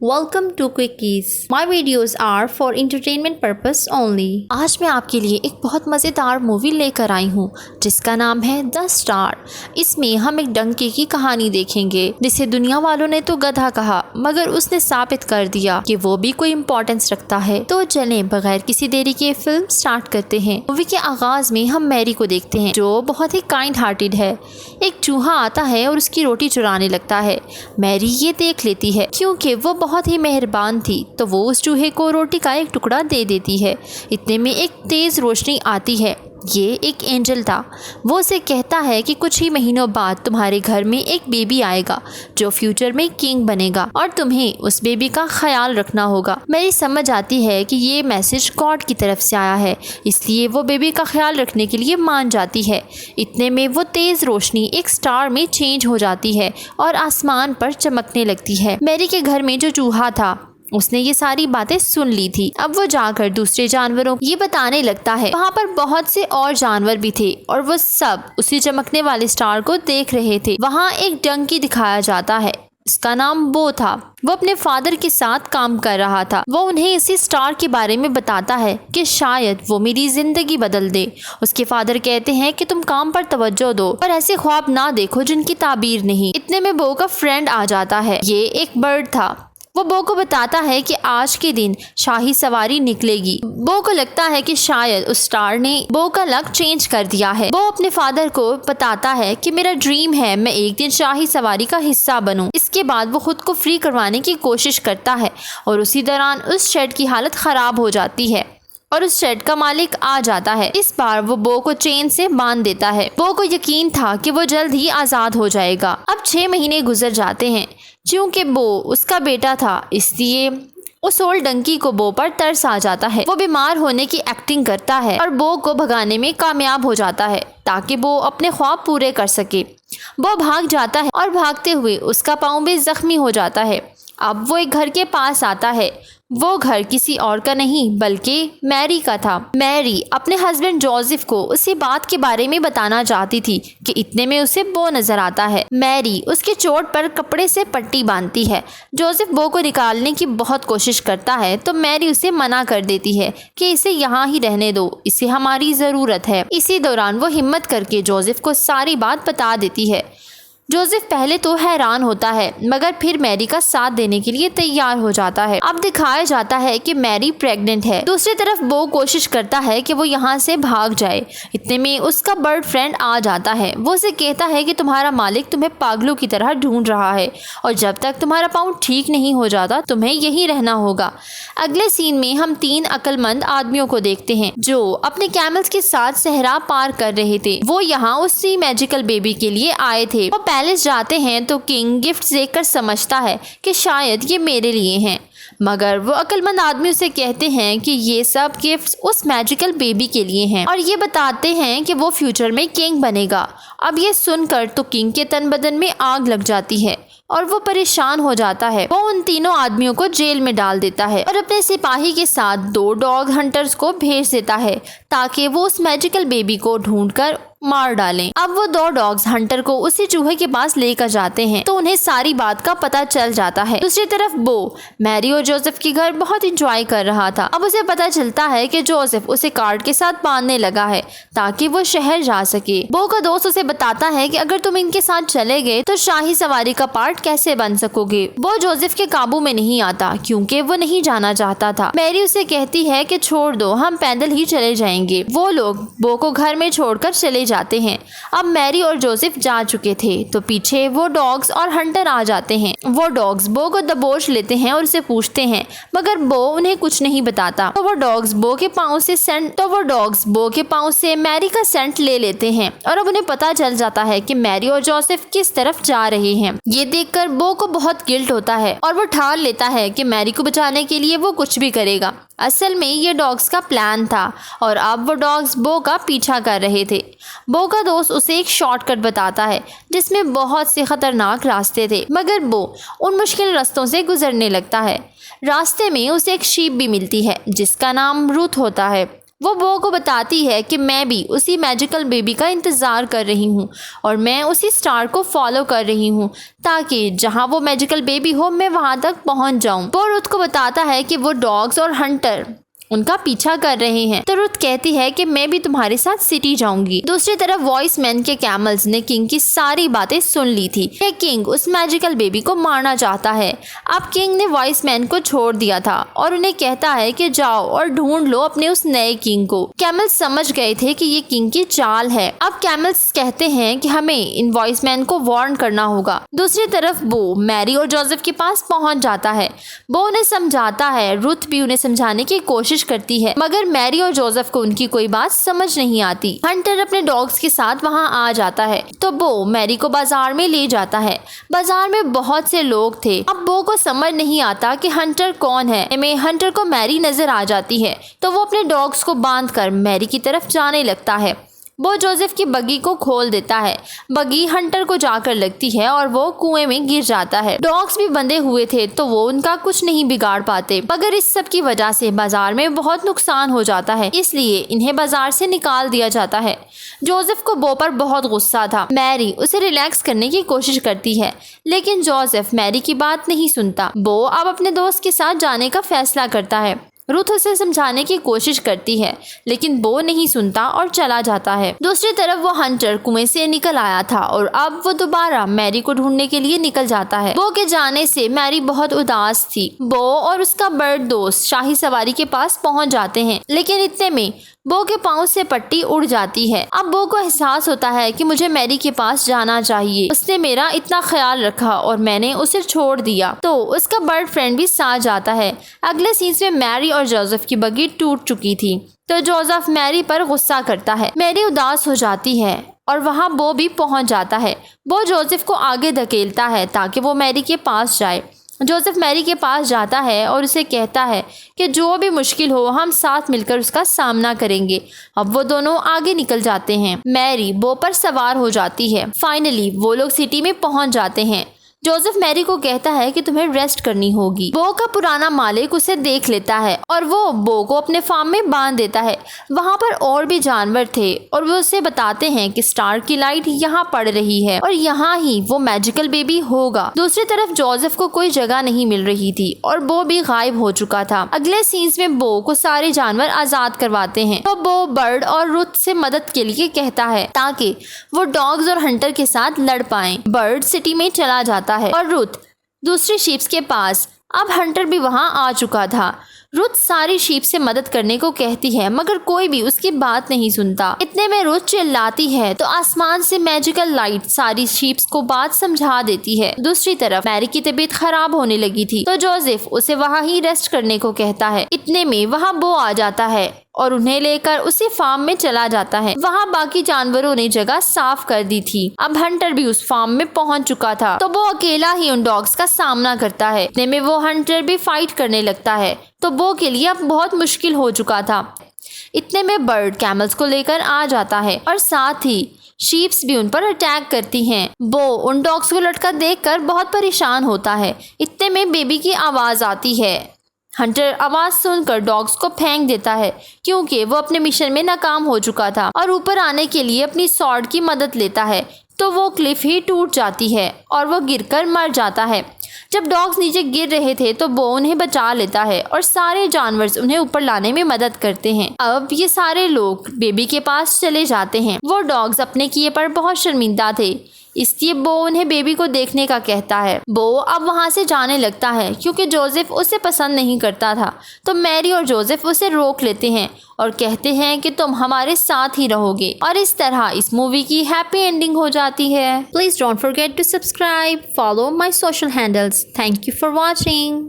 Welcome to Quickies. My videos are for entertainment purpose only. आज मैं आपके लिए एक बहुत मज़ेदार मूवी लेकर आई हूँ जिसका नाम है द स्टार। इसमें हम एक डंकी की कहानी देखेंगे जिसे दुनिया वालों ने तो गधा कहा मगर उसने साबित कर दिया कि वो भी कोई इम्पोर्टेंस रखता है। तो चलें बगैर किसी देरी के फिल्म स्टार्ट करते हैं। मूवी के आगाज में हम मैरी को देखते हैं जो बहुत ही काइंड हार्टेड है। एक चूहा आता है और उसकी रोटी चुराने लगता है। मैरी ये देख लेती है क्योंकि वो बहुत ही मेहरबान थी तो वो उस चूहे को रोटी का एक टुकड़ा दे देती है। इतने में एक तेज़ रोशनी आती है। ये एक एंजल था। वो उसे कहता है कि कुछ ही महीनों बाद तुम्हारे घर में एक बेबी आएगा जो फ्यूचर में किंग बनेगा और तुम्हें उस बेबी का ख्याल रखना होगा। मेरी समझ आती है कि ये मैसेज गॉड की तरफ से आया है, इसलिए वो बेबी का ख्याल रखने के लिए मान जाती है। इतने में वो तेज़ रोशनी एक स्टार में चेंज हो जाती है और आसमान पर चमकने लगती है। मैरी के घर में जो चूहा था उसने ये सारी बातें सुन ली थी। अब वो जाकर दूसरे जानवरों को ये बताने लगता है। वहाँ पर बहुत से और जानवर भी थे और वो सब उसी चमकने वाले स्टार को देख रहे थे। वहाँ एक डंकी दिखाया जाता है, इसका नाम बो था। वो अपने फादर के साथ काम कर रहा था। वो उन्हें इसी स्टार के बारे में बताता है कि शायद वो मेरी जिंदगी बदल दे। उसके फादर कहते हैं कि तुम काम पर तवज्जो दो पर ऐसे ख्वाब ना देखो जिनकी ताबीर नहीं। इतने में बो का फ्रेंड आ जाता है। ये एक बर्ड था। वो बो को बताता है कि आज के दिन शाही सवारी निकलेगी। बो को लगता है कि शायद उस स्टार ने बो का लक चेंज कर दिया है। वो अपने फादर को बताता है कि मेरा ड्रीम है मैं एक दिन शाही सवारी का हिस्सा बनूं। इसके बाद वो खुद को फ्री करवाने की कोशिश करता है और उसी दौरान उस शेड की हालत खराब हो जाती है और उस शेड का मालिक आ जाता है। इस बार वो बो को चेन से बांध देता है। बो को यकीन था कि वो जल्द ही आज़ाद हो जाएगा। अब 6 महीने गुजर जाते हैं। क्योंकि बो उसका बेटा था इसलिए उस ओल्ड डंकी को बो पर तरस आ जाता है। वो बीमार होने की एक्टिंग करता है और बो को भगाने में कामयाब हो जाता है ताकि बो अपने ख्वाब पूरे कर सके। बो भाग जाता है और भागते हुए उसका पाँव भी जख्मी हो जाता है। अब वो एक घर के पास आता है। वो घर किसी और का नहीं बल्कि मैरी का था। मैरी अपने हस्बैंड जोसेफ को उसी बात के बारे में बताना चाहती थी कि इतने में उसे बो नजर आता है। मैरी उसके चोट पर कपड़े से पट्टी बांधती है। जोसेफ बो को निकालने की बहुत कोशिश करता है तो मैरी उसे मना कर देती है कि इसे यहाँ ही रहने दो, इसे हमारी ज़रूरत है। इसी दौरान वो हिम्मत करके जोसेफ को सारी बात बता देती है। जोसेफ पहले तो हैरान होता है मगर फिर मैरी का साथ देने के लिए तैयार हो जाता है। अब दिखाया जाता है कि मैरी प्रेग्नेंट है। दूसरी तरफ बो कोशिश करता है कि वो यहाँ से भाग जाए। इतने में उसका बर्ड फ्रेंड आ जाता है। वो उसे कहता है कि तुम्हारा मालिक तुम्हें पागलों की तरह ढूंढ रहा है और जब तक तुम्हारा पाँव ठीक नहीं हो जाता तुम्हें यहीं रहना होगा। अगले सीन में हम 3 अक्लमंद आदमियों को देखते हैं जो अपने कैमल्स के साथ सहरा पार कर रहे थे। वो यहाँ उसी मैजिकल बेबी के लिए आए थे। वो पैलेस जाते हैं तो किंग गिफ्ट देखकर समझता है कि शायद ये मेरे लिए हैं मगर वो अक्लमंद आदमी उसे कहते हैं कि ये सब गिफ्ट्स उस मैजिकल बेबी के लिए हैं और ये बताते हैं कि वो फ्यूचर में किंग बनेगा। अब ये सुनकर तो किंग के तन बदन में आग लग जाती है और वो परेशान हो जाता है। वो उन तीनों आदमियों को जेल में डाल देता है और अपने सिपाही के साथ 2 डॉग हंटर्स को भेज देता है ताकि वो उस मैजिकल बेबी को ढूंढकर मार डालें। अब वो 2 डॉग्स हंटर को उसी चूहे के पास लेकर जाते हैं तो उन्हें सारी बात का पता चल जाता है। दूसरी तरफ बो मैरी और जोसेफ के घर बहुत इंजॉय कर रहा था। अब उसे पता चलता है कि जोसेफ उसे कार्ड के साथ बांधने लगा है ताकि वो शहर जा सके। बो का दोस्त उसे बताता है कि अगर तुम इनके साथ चले गए तो शाही सवारी का पार्ट कैसे बन सकोगे। वो जोसेफ के काबू में नहीं आता क्योंकि वो नहीं जाना चाहता था। मैरी उसे कहती है कि छोड़ दो, हम पैदल ही चले जाएंगे। वो लोग बो को घर में छोड़कर चले जाते हैं। अब मैरी और जोसेफ जा चुके थे तो पीछे वो डॉग्स और हंटर आ जाते हैं। वो डॉग्स बो को दबोच लेते हैं और उसे पूछते हैं मगर बो उन्हें कुछ नहीं बताता। तो वो डॉग्स बो के पाँव से मैरी का सेंट ले लेते हैं और अब उन्हें पता चल जाता है कि मैरी और जोसेफ किस तरफ जा रहे हैं। ये देखकर बो को बहुत गिल्ट होता है और वो ठान लेता है कि मैरी को बचाने के लिए वो कुछ भी करेगा। असल में ये डॉग्स का प्लान था और अब वो डॉग्स बो का पीछा कर रहे थे। बो का दोस्त उसे एक शॉर्टकट बताता है जिसमें बहुत से खतरनाक रास्ते थे मगर बो उन मुश्किल रास्तों से गुजरने लगता है। रास्ते में उसे एक शीप भी मिलती है जिसका नाम रूथ होता है। वो बो को बताती है कि मैं भी उसी मैजिकल बेबी का इंतज़ार कर रही हूँ और मैं उसी स्टार को फॉलो कर रही हूँ ताकि जहाँ वो मैजिकल बेबी हो मैं वहाँ तक पहुँच जाऊँ। वो रुथ को बताता है कि वो डॉग्स और हंटर उनका पीछा कर रहे हैं। तो रुथ कहती है कि मैं भी तुम्हारे साथ सिटी जाऊंगी। दूसरी तरफ वॉइसमैन के कैमल्स ने किंग की सारी बातें सुन ली थी कि किंग उस मैजिकल बेबी को मारना चाहता है। अब किंग ने वॉइसमैन को छोड़ दिया था और उन्हें कहता है कि जाओ और ढूंढ लो अपने उस नए किंग को। कैमल्स समझ गए थे कि ये किंग की चाल है। अब कैमल्स कहते हैं कि हमें इन वॉइसमैन को वार्न करना होगा। दूसरी तरफ बो मैरी और जोसेफ के पास पहुंच जाता है। बो उन्हें समझाता है, रुथ भी उन्हें समझाने की कोशिश करती है, मगर मैरी और जोसेफ को उनकी कोई बात समझ नहीं आती। हंटर अपने डॉग्स के साथ वहां आ जाता है तो बो मैरी को बाजार में ले जाता है। बाजार में बहुत से लोग थे। अब बो को समझ नहीं आता कि हंटर कौन है। में हंटर को मैरी नजर आ जाती है तो वो अपने डॉग्स को बांधकर मैरी की तरफ जाने लगता है। वो जोसेफ की बग्गी को खोल देता है। बग्गी हंटर को जाकर लगती है और वो कुएं में गिर जाता है। डॉग्स भी बंधे हुए थे तो वो उनका कुछ नहीं बिगाड़ पाते, मगर इस सब की वजह से बाजार में बहुत नुकसान हो जाता है, इसलिए इन्हें बाजार से निकाल दिया जाता है। जोसेफ को बो पर बहुत गुस्सा था। मैरी उसे रिलैक्स करने की कोशिश करती है लेकिन जोसेफ मैरी की बात नहीं सुनता। बो अब अपने दोस्त के साथ जाने का फैसला करता है। रुथ उसे समझाने की कोशिश करती है लेकिन बो नहीं सुनता और चला जाता है। दूसरी तरफ वो हंटर कुएं से निकल आया था और अब वो दोबारा मैरी को ढूंढने के लिए निकल जाता है। बो के जाने से मैरी बहुत उदास थी। बो और उसका बर्ड दोस्त शाही सवारी के पास पहुंच जाते हैं लेकिन इतने में बो के पाँव से पट्टी उड़ जाती है। अब बो को एहसास होता है कि मुझे मैरी के पास जाना चाहिए, उसने मेरा इतना ख्याल रखा और मैंने उसे छोड़ दिया। तो उसका बर्ड फ्रेंड भी साथ जाता है। अगले सीन में मैरी और जोसेफ की बग्गी टूट चुकी थी तो जोसेफ मैरी पर गुस्सा करता है। मैरी उदास हो जाती है और वहाँ बो भी पहुँच जाता है। बो जोसेफ को आगे धकेलता है ताकि वो मैरी के पास जाए। जोसेफ मैरी के पास जाता है और उसे कहता है कि जो भी मुश्किल हो हम साथ मिलकर उसका सामना करेंगे। अब वो दोनों आगे निकल जाते हैं। मैरी बो पर सवार हो जाती है। फाइनली वो लोग सिटी में पहुंच जाते हैं। जोसेफ मैरी को कहता है कि तुम्हें रेस्ट करनी होगी। बो का पुराना मालिक उसे देख लेता है और वो बो को अपने फार्म में बांध देता है। वहाँ पर और भी जानवर थे और वो उसे बताते हैं कि स्टार की लाइट यहाँ पड़ रही है और यहाँ ही वो मैजिकल बेबी होगा। दूसरी तरफ जोसेफ को कोई जगह नहीं मिल रही थी और बो भी गायब हो चुका था। अगले सीन्स में बो को सारे जानवर आजाद करवाते हैं तो बो बर्ड और रुथ से मदद के लिए कहता है ताकि वो डॉग्स और हंटर के साथ लड़ पाएं। बर्ड सिटी में चला जाता है और रुथ दूसरी शीप्स के पास। अब हंटर भी वहां आ चुका था। रुथ सारी शीप से मदद करने को कहती है मगर कोई भी उसकी बात नहीं सुनता। इतने में रुथ चिल्लाती है तो आसमान से मैजिकल लाइट सारी शीप्स को बात समझा देती है। दूसरी तरफ मैरी की तबीयत खराब होने लगी थी तो जोसेफ उसे वहां ही रेस्ट करने को कहता है। इतने में वहां बो आ जाता है और उन्हें लेकर उसी फार्म में चला जाता है। वहाँ बाकी जानवरों ने जगह साफ कर दी थी। अब हंटर भी उस फार्म में पहुंच चुका था तो वो अकेला ही उन डॉग्स का सामना करता है। इतने में वो हंटर भी फाइट करने लगता है तो बो के लिए अब बहुत मुश्किल हो चुका था। इतने में बर्ड कैमल्स को लेकर आ जाता है और साथ ही शीप्स भी उन पर अटैक करती हैं। बो उन डॉग्स को लटका देखकर बहुत परेशान होता है। इतने में बेबी की आवाज आती है। हंटर आवाज सुनकर डॉग्स को फेंक देता है क्योंकि वो अपने मिशन में नाकाम हो चुका था और ऊपर आने के लिए अपनी स्वॉर्ड की मदद लेता है तो वो क्लिफ ही टूट जाती है और वो गिरकर मर जाता है। जब डॉग्स नीचे गिर रहे थे तो बो उन्हें बचा लेता है और सारे जानवर उन्हें ऊपर लाने में मदद करते हैं। अब ये सारे लोग बेबी के पास चले जाते हैं। वो डॉग्स अपने किए पर बहुत शर्मिंदा थे इसलिए बो उन्हें बेबी को देखने का कहता है। बो अब वहां से जाने लगता है क्योंकि जोसेफ उसे पसंद नहीं करता था तो मैरी और जोसेफ उसे रोक लेते हैं और कहते हैं कि तुम हमारे साथ ही रहोगे और इस तरह इस मूवी की हैप्पी एंडिंग हो जाती है। Please don't forget to subscribe, follow my social handles. Thank you for watching.